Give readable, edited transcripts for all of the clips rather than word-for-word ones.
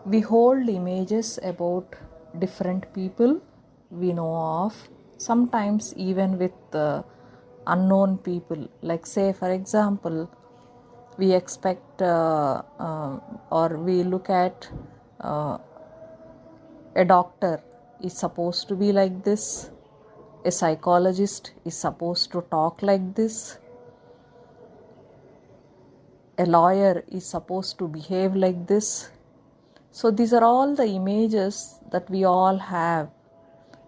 We hold images about different people we know of, sometimes even with unknown people. Like, say, for example, we expect or we look at a doctor is supposed to be like this, a psychologist is supposed to talk like this, a lawyer is supposed to behave like this. So these are all the images that we all have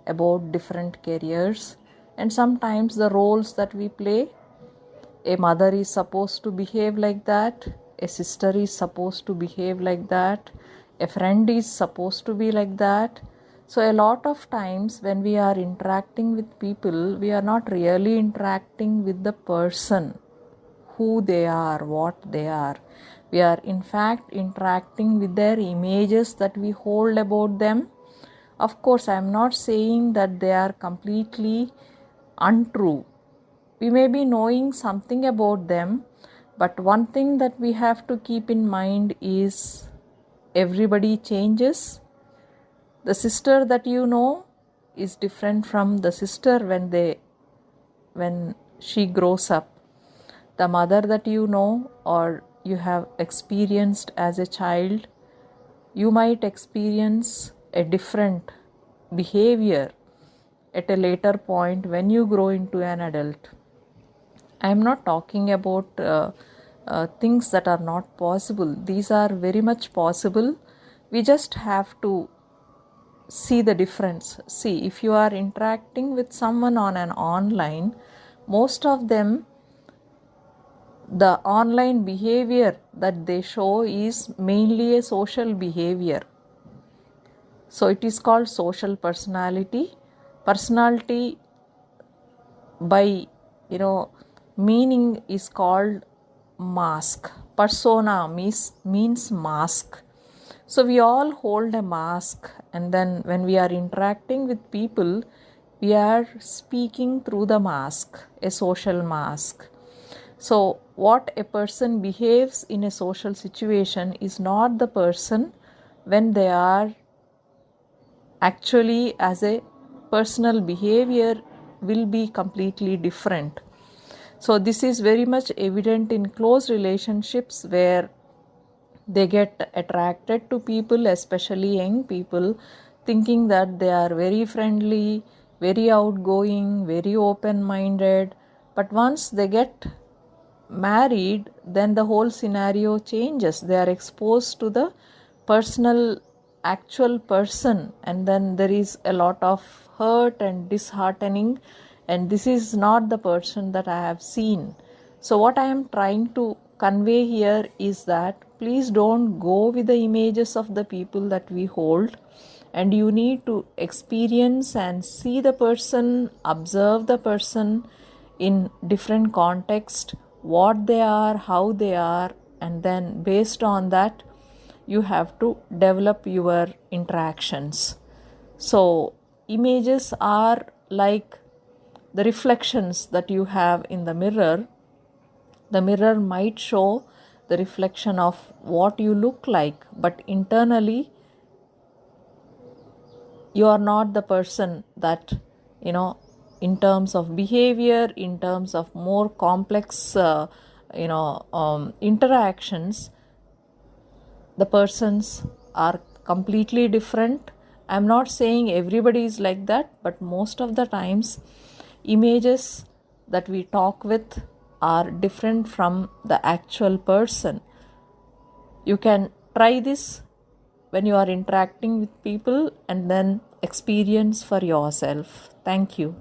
about different careers, and sometimes the roles that we play. A mother is supposed to behave like that, a sister is supposed to behave like that, a friend is supposed to be like that. So a lot of times when we are interacting with people, we are not really interacting with the person, who they are, what they are. We are in fact interacting with their images that we hold about them. Of course, I am not saying that they are completely untrue. We may be knowing something about them, but one thing that we have to keep in mind is everybody changes. The sister that you know is different from the sister when she grows up. The mother that you know or you have experienced as a child, you might experience a different behavior at a later point when you grow into an adult. I am not talking about things that are not possible. These are very much possible. We just have to see the difference. See, if you are interacting with someone on an online, most of them, the online behavior that they show is mainly a social behavior. So it is called social personality. Personality by meaning is called mask. Persona means mask. So we all hold a mask, and then when we are interacting with people, we are speaking through the mask, a social mask. So what a person behaves in a social situation is not the person when they are actually as a personal behavior will be completely different. So this is very much evident in close relationships where they get attracted to people, especially young people, thinking that they are very friendly, very outgoing, very open-minded. But once they get married, then the whole scenario changes. They are exposed to the personal, actual person, and then there is a lot of hurt and disheartening, and this is not the person that I have seen. So what I am trying to convey here is that please don't go with the images of the people that we hold, and you need to experience and see the person, observe the person in different context, what they are, how they are, and then based on that you have to develop your interactions. So images are like the reflections that you have in the mirror. The mirror might show the reflection of what you look like, but internally you are not the person that, in terms of behavior, in terms of more complex interactions, the persons are completely different. I'm not saying everybody is like that, but most of the times images that we talk with are different from the actual person. You can try this when you are interacting with people and then experience for yourself. Thank you.